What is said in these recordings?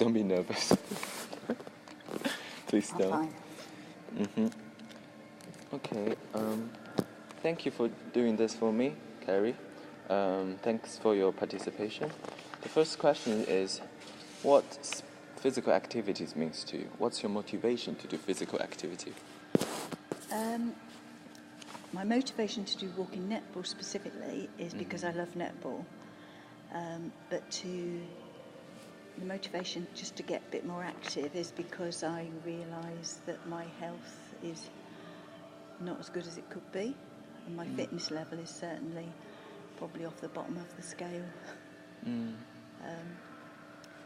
don't be nervous. Please I'm don't. fine. Mm-hmm. Okay. Thank you for doing this for me, Terri. Thanks for your participation. The first question is, what physical activities means to you? What's your motivation to do physical activity? My motivation to do walking netball specifically is because I love netball. But the motivation just to get a bit more active is because I realise that my health is not as good as it could be, and my fitness level is certainly probably off the bottom of the scale.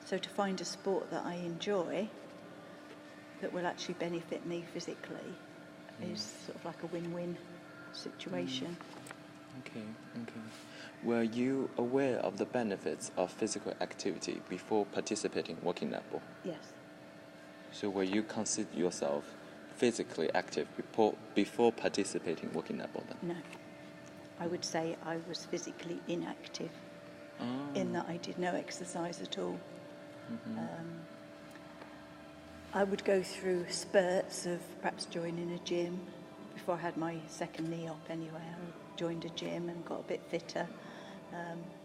So to find a sport that I enjoy that will actually benefit me physically is sort of like a win-win situation. Okay. Were you aware of the benefits of physical activity before participating in walking netball? Yes. So were you consider yourself physically active before participating in walking netball then? No. I would say I was physically inactive in that I did no exercise at all. I would go through spurts of perhaps joining a gym. Before I had my second knee op anyway, I joined a gym and got a bit fitter.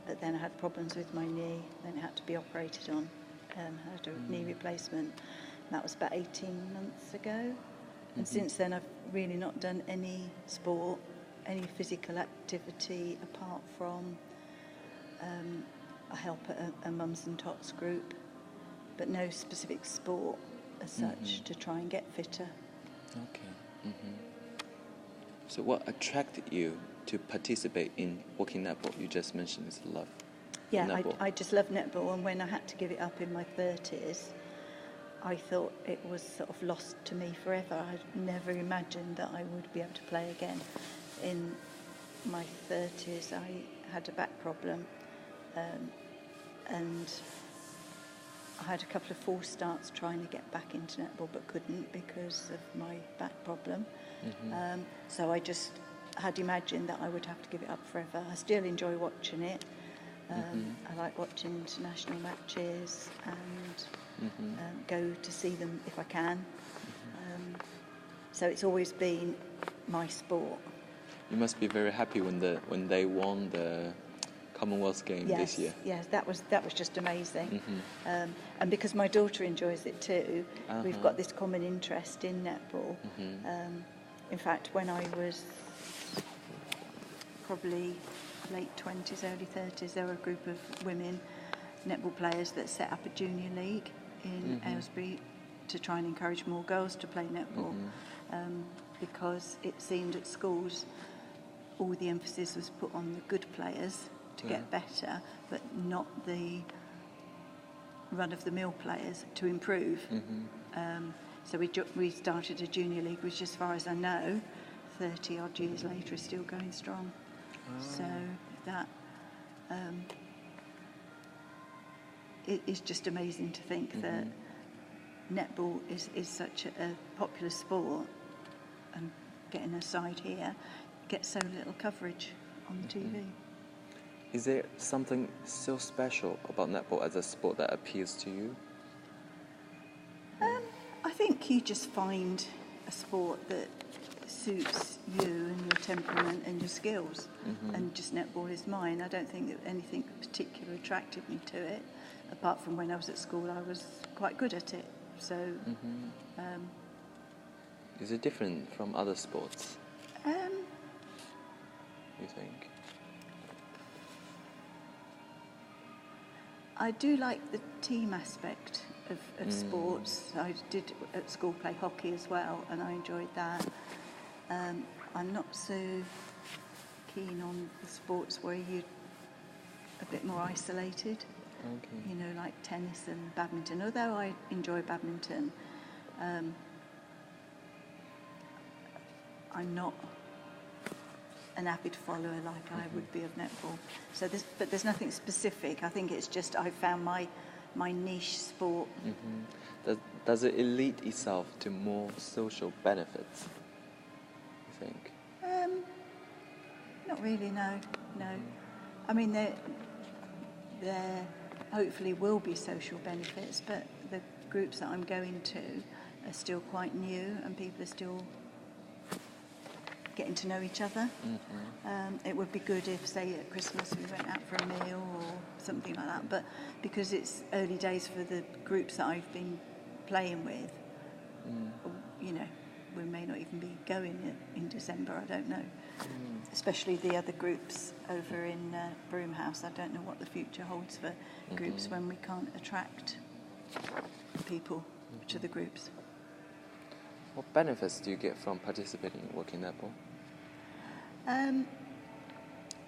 But then I had problems with my knee, then it had to be operated on. Had a knee replacement. And that was about 18 months ago. And since then I've really not done any sport, any physical activity apart from I help at a mums and tots group, but no specific sport as such to try and get fitter. Okay. So what attracted you to participate in walking netball? You just mentioned it's love. Yeah, I just love netball, and when I had to give it up in my 30s, I thought it was sort of lost to me forever. I'd never imagined that I would be able to play again. In my 30s, I had a back problem, and I had a couple of false starts trying to get back into netball, but couldn't because of my back problem. So I just had imagined that I would have to give it up forever. I still enjoy watching it. I like watching international matches and go to see them if I can. So it's always been my sport. You must be very happy when they won the Commonwealth game this year. Yes, that was just amazing. And because my daughter enjoys it too, we've got this common interest in netball. In fact, when I was probably late 20s, early 30s, there were a group of women netball players that set up a junior league in Aylesbury to try and encourage more girls to play netball, because it seemed at schools all the emphasis was put on the good players to get better, but not the run-of-the-mill players to improve. So we started a junior league, which, as far as I know, 30-odd years later is still going strong. So that it is just amazing to think that netball is such a popular sport, and getting a side here gets so little coverage on the TV. Is there something so special about netball as a sport that appeals to you? I think you just find a sport that suits you and your temperament and your skills, and just netball is mine. I don't think that anything particular attracted me to it, apart from when I was at school I was quite good at it. So is it different from other sports, you think? I do like the team aspect of sports. I did at school play hockey as well, and I enjoyed that. I'm not so keen on the sports where you're a bit more isolated. You know, like tennis and badminton. Although I enjoy badminton, I'm not an avid follower like I would be of netball. So there's nothing specific. I think it's just I found my niche sport. Does it lead itself to more social benefits, you think? Not really, no. I mean, there hopefully will be social benefits, but groups that I'm going to are still quite new and people are still getting to know each other. It would be good if, say, at Christmas we went out for a meal or something like that, but because it's early days for the groups that I've been playing with, you know, we may not even be going in December, I don't know. Especially the other groups over in Broomhouse, I don't know what the future holds for groups when we can't attract people to the groups. What benefits do you get from participating in working netball?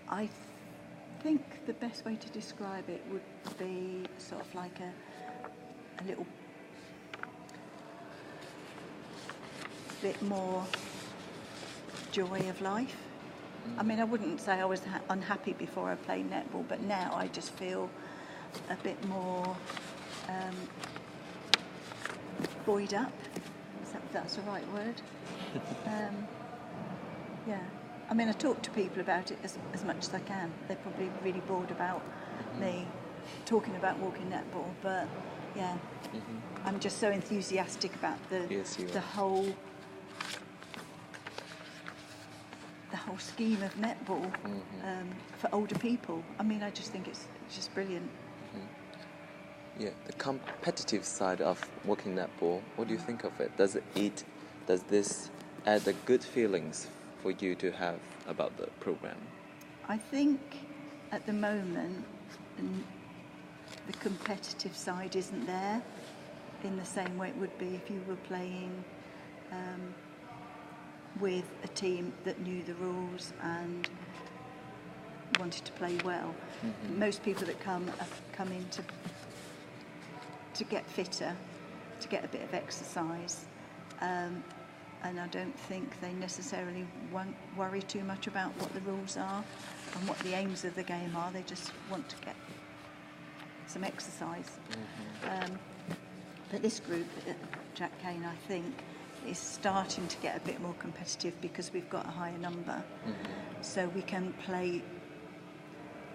I think the best way to describe it would be sort of like a little bit more joy of life. I mean, I wouldn't say I was unhappy before I played netball, but now I just feel a bit more buoyed up. If that's the right word. Yeah. I mean, I talk to people about it as much as I can. They're probably really bored about me talking about walking netball, but yeah, I'm just so enthusiastic about the whole scheme of netball for older people. I mean, I just think it's just brilliant. Yeah, the competitive side of working netball, what do you think of it? Does this add the good feelings for you to have about the program? I think at the moment the competitive side isn't there in the same way it would be if you were playing with a team that knew the rules and wanted to play well. Most people that come in to get fitter, to get a bit of exercise, and I don't think they necessarily won't worry too much about what the rules are and what the aims of the game are. They just want to get some exercise. But this group, Jack Kane, I think, is starting to get a bit more competitive because we've got a higher number. So we can play,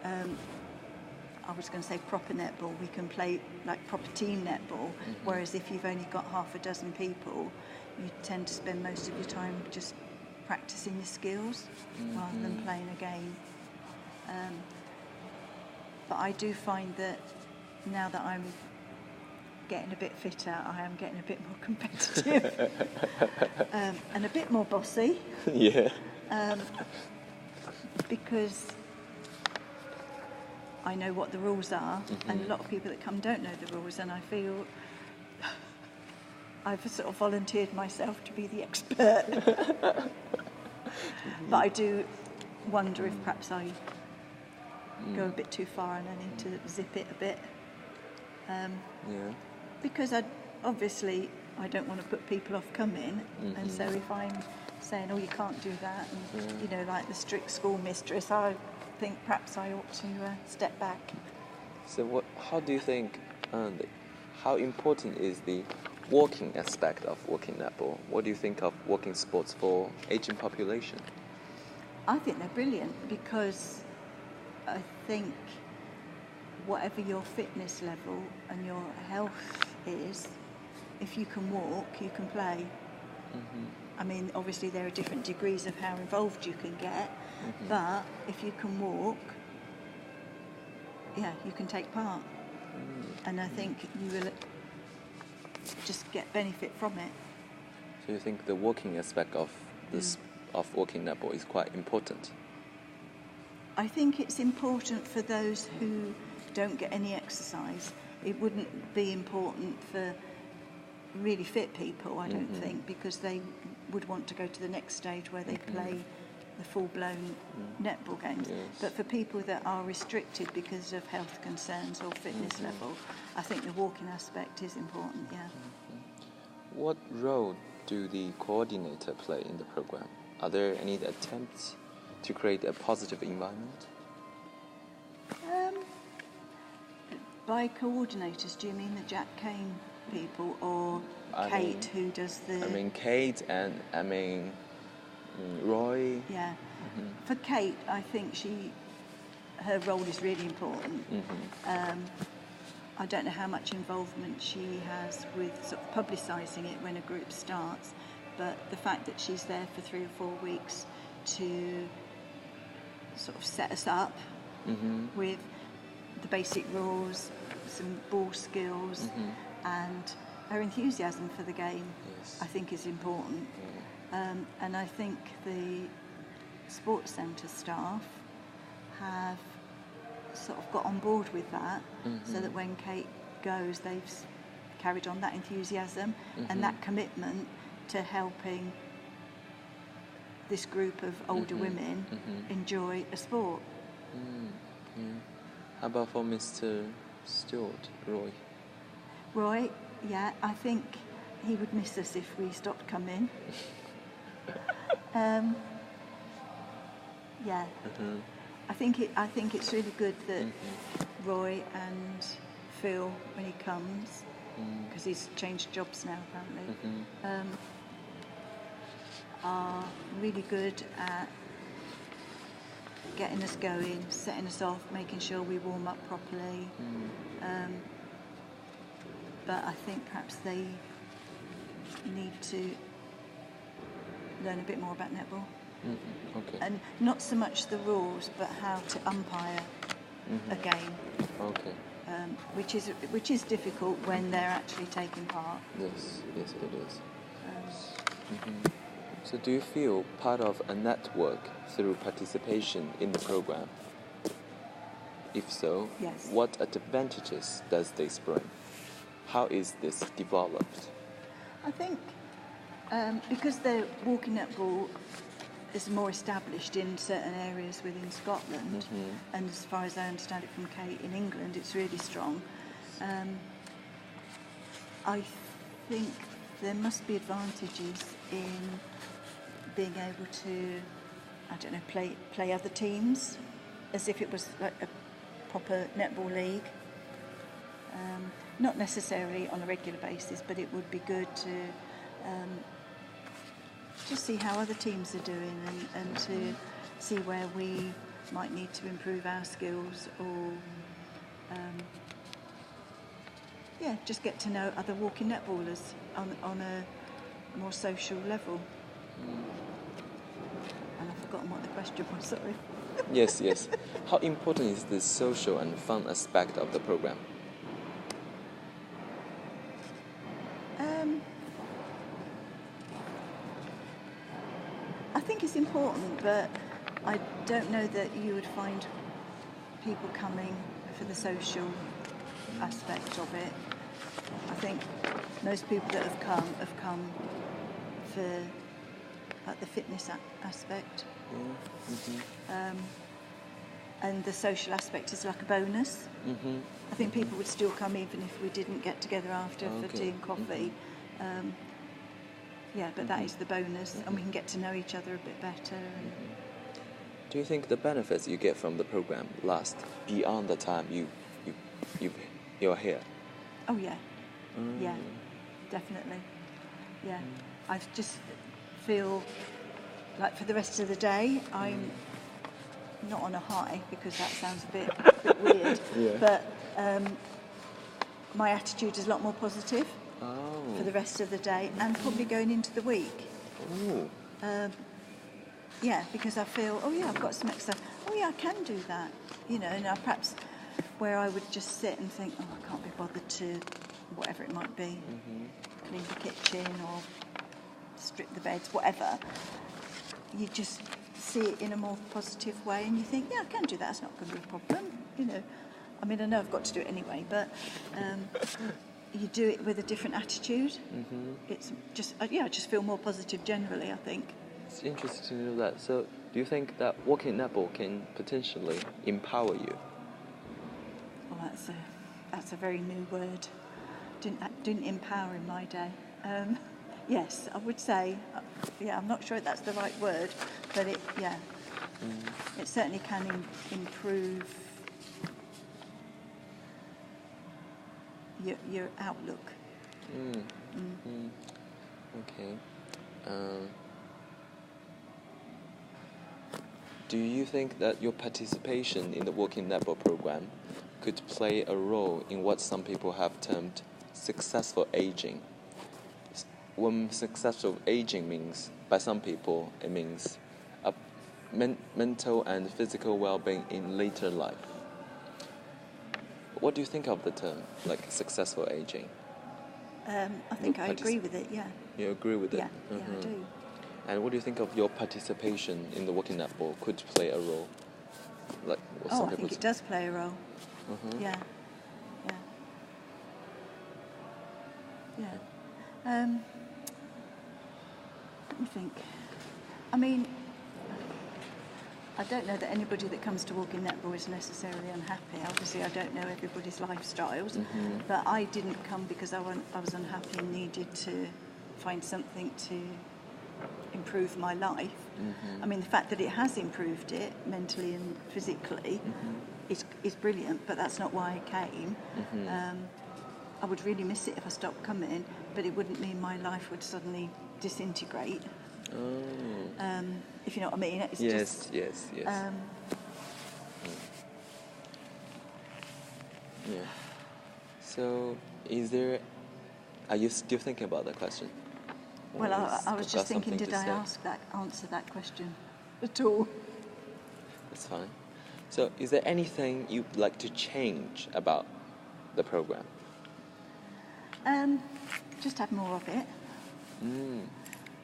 I was going to say proper netball, we can play like proper team netball, whereas if you've only got half a dozen people, you tend to spend most of your time just practicing your skills rather than playing a game. But I do find that now that I'm getting a bit fitter, I am getting a bit more competitive and a bit more bossy. Yeah. Because I know what the rules are, and a lot of people that come don't know the rules, and I feel I've sort of volunteered myself to be the expert. But I do wonder if perhaps I go a bit too far and I need to zip it a bit. Because obviously I don't want to put people off coming, and so if I'm saying, oh, you can't do that, and you know, like the strict school mistress, I think perhaps I ought to step back. So how do you think, how important is the walking aspect of walking netball? What do you think of walking sports for aging population? I think they're brilliant because I think whatever your fitness level and your health is, if you can walk, you can play. I mean, obviously there are different degrees of how involved you can get, but if you can walk, yeah, you can take part. And I think you will just get benefit from it. So you think the walking aspect of of walking netball is quite important? I think it's important for those who don't get any exercise. It wouldn't be important for really fit people, I don't think, because they would want to go to the next stage where they play the full-blown netball games. But for people that are restricted because of health concerns or fitness level, I think the walking aspect is important, yeah. What role do the coordinator play in the program? Are there any attempts to create a positive environment? By coordinators, do you mean the Jack Kane people or Kate, who does the... I mean Kate and I mean Roy. Yeah. For Kate, I think her role is really important. I don't know how much involvement she has with sort of publicising it when a group starts, but the fact that she's there for 3 or 4 weeks to sort of set us up with the basic rules, some ball skills, and her enthusiasm for the game, I think is important. And I think the sports centre staff have sort of got on board with that, so that when Kate goes, they've carried on that enthusiasm and that commitment to helping this group of older women enjoy a sport. How about for Mr. Stewart, Roy? Roy, yeah, I think he would miss us if we stopped coming. Yeah, I think it's really good that Roy and Phil, when he comes, because he's changed jobs now apparently, are really good at getting us going, setting us off, making sure we warm up properly. But I think perhaps they need to learn a bit more about netball. Okay. And not so much the rules, but how to umpire a game. Okay. Which is difficult when they're actually taking part. Yes, it is. So do you feel part of a network through participation in the program? If so, Yes. what advantages does this bring? How is this developed? I think because the walking netball is more established in certain areas within Scotland, and as far as I understand it from Kate, in England it's really strong. I think there must be advantages in being able to, I don't know, play other teams as if it was like a proper netball league. Not necessarily on a regular basis, but it would be good to just see how other teams are doing and to see where we might need to improve our skills, or just get to know other walking netballers on a more social level. And I've forgotten what the question was, sorry. Yes. How important is the social and fun aspect of the program? I think it's important, but I don't know that you would find people coming for the social aspect of it. I think most people that have come for the fitness aspect. And the social aspect is like a bonus. I think people would still come even if we didn't get together after for tea and coffee. But that is the bonus, and we can get to know each other a bit better. Do you think the benefits you get from the program last beyond the time you're here? Oh yeah, yeah, definitely. Yeah, I just feel like for the rest of the day I'm not on a high, because that sounds a bit weird. But my attitude is a lot more positive for the rest of the day, and probably going into the week. Because I feel, I've got some extra, I can do that. Now perhaps where I would just sit and think, I can't be bothered to, whatever it might be, clean the kitchen or strip the beds, whatever. You just see it in a more positive way, and you think, I can do that, it's not going to be a problem. I mean, I know I've got to do it anyway, but you do it with a different attitude. It's just, I just feel more positive generally, I think. It's interesting to know that. So, do you think that walking netball can potentially empower you? Well, that's a very new word. Didn't empower in my day. Yes, I would say. I'm not sure if that's the right word, but it certainly can improve your outlook. Okay. Do you think that your participation in the walking netball program could play a role in what some people have termed successful aging. When successful aging means, by some people, it means a mental and physical well-being in later life. What do you think of the term, like successful aging? I think I agree with it, yeah. You agree with it? Yeah, yeah, I do. And what do you think of your participation in the working netball could play a role? Like what some I people think it does play a role. Yeah, yeah. Yeah. Let me think. I mean, I don't know that anybody that comes to walking netball is necessarily unhappy. Obviously, I don't know everybody's lifestyles, but I didn't come because I was unhappy and needed to find something to improve my life. I mean, the fact that it has improved it mentally and physically is brilliant, but that's not why I came. I would really miss it if I stopped coming, but it wouldn't mean my life would suddenly disintegrate. If you know what I mean. It's yes. Yeah. So, are you still thinking about that question? Well, I was just thinking, did I answer that question at all? That's fine. So, is there anything you'd like to change about the program? Just have more of it.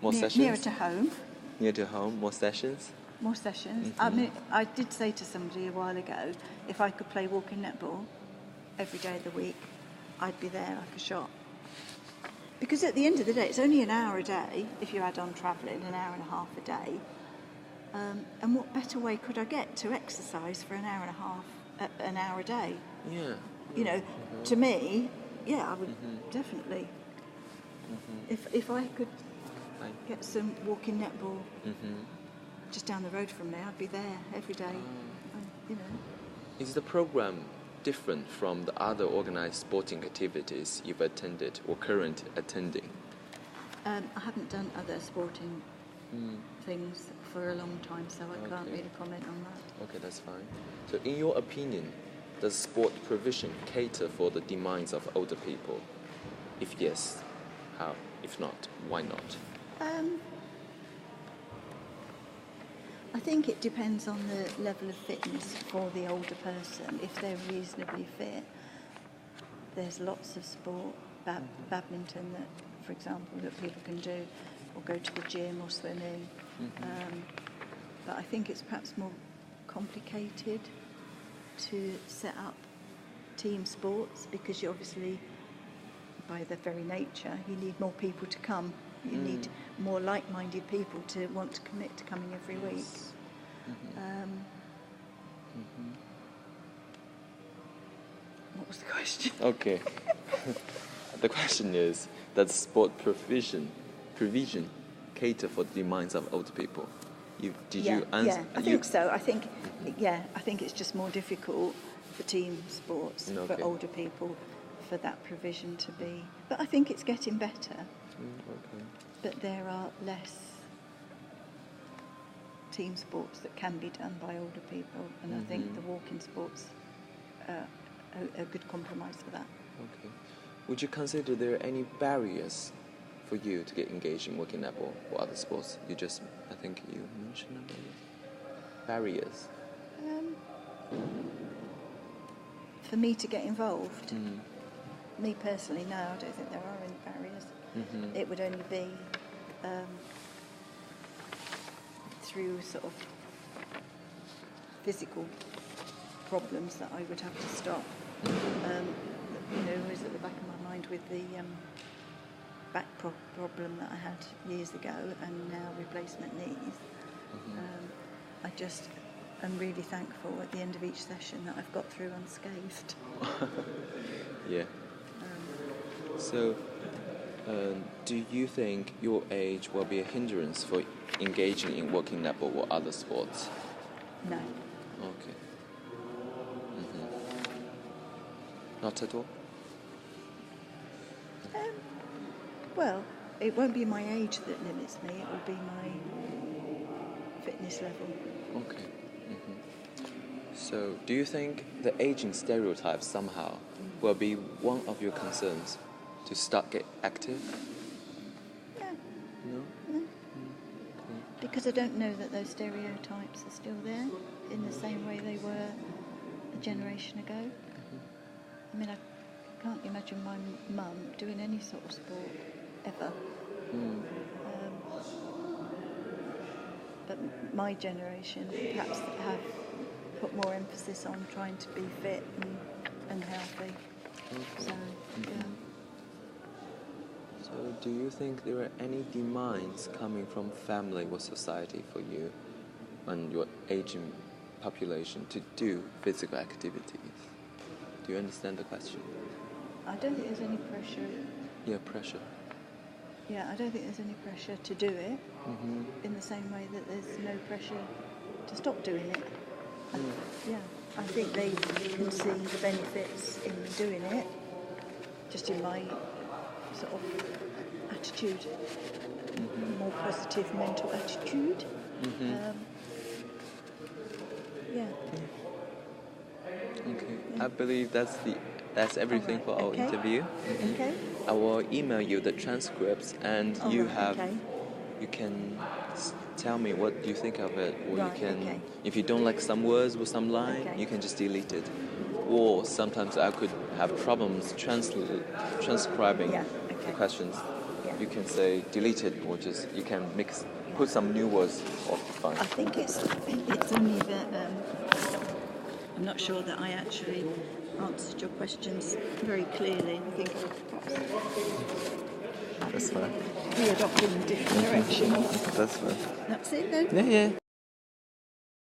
More sessions? Nearer to home. Near to home, more sessions? More sessions. I mean, I did say to somebody a while ago, if I could play walking netball every day of the week, I'd be there like a shot. Because at the end of the day, it's only an hour a day, if you add on travelling, an hour and a half a day. And what better way could I get to exercise for an hour and a half, an hour a day? Yeah. You know, to me, yeah, I would definitely. If I could get some walking netball just down the road from there, I'd be there every day. You know. Is the program different from the other organised sporting activities you've attended or currently attending? I haven't done other sporting things for a long time, so I can't really comment on that. Okay, that's fine. So in your opinion, does sport provision cater for the demands of older people? If yes, how? If not, why not? I think it depends on the level of fitness for the older person. If they're reasonably fit, there's lots of sport, badminton, that, for example, that people can do, or go to the gym or swimming. But I think it's perhaps more complicated to set up team sports, because you obviously, by their very nature, you need more people to come. You need more like-minded people to want to commit to coming every week. What was the question? Okay. The question is, does sport provision cater for the demands of older people? Did you answer? Yeah, I think so. I think it's just more difficult for team sports for older people, for that provision to be. But I think it's getting better. But there are less team sports that can be done by older people, and I think the walking sports are a good compromise for that. Okay. Would you consider there are any barriers for you to get engaged in walking netball or other sports? I think you mentioned about it. Barriers. For me to get involved, me personally, no, I don't think there are any barriers. It would only be through sort of physical problems that I would have to stop. Was at the back of my mind with the back problem that I had years ago, and now replacement knees. I just am really thankful at the end of each session that I've got through unscathed. Yeah. So, do you think your age will be a hindrance for engaging in walking netball or other sports? No. Okay. Not at all? Well, it won't be my age that limits me, it will be my fitness level. Okay. So, do you think the aging stereotype somehow will be one of your concerns to start get active? Yeah, No? no. Because I don't know that those stereotypes are still there in the same way they were a generation ago. I mean, I can't imagine my mum doing any sort of sport ever. But my generation perhaps have put more emphasis on trying to be fit and healthy. So, yeah. So, do you think there are any demands coming from family or society for you and your aging population to do physical activities? Do you understand the question? I don't think there's any pressure. Yeah, pressure. Yeah, I don't think there's any pressure to do it in the same way that there's no pressure to stop doing it. Yeah, I think they can see the benefits in doing it, just in my sort of attitude, more positive mental attitude. Yeah. Okay. I believe that's everything for our Okay. interview. Okay. I will email you the transcripts, and All you right, have okay. you can tell me what you think of it, or Right, you can, okay. if you don't like some words or some line, Okay. you can just delete it. Or sometimes I could have problems transcribing Yeah, the okay. questions. Yeah. You can say delete it, or just you can put some new words. Or fine. I think it's only that I'm not sure that I actually answered your questions very clearly. I think perhaps That's fine. veered off in different directions. That's fine. That's it then. Yeah, yeah.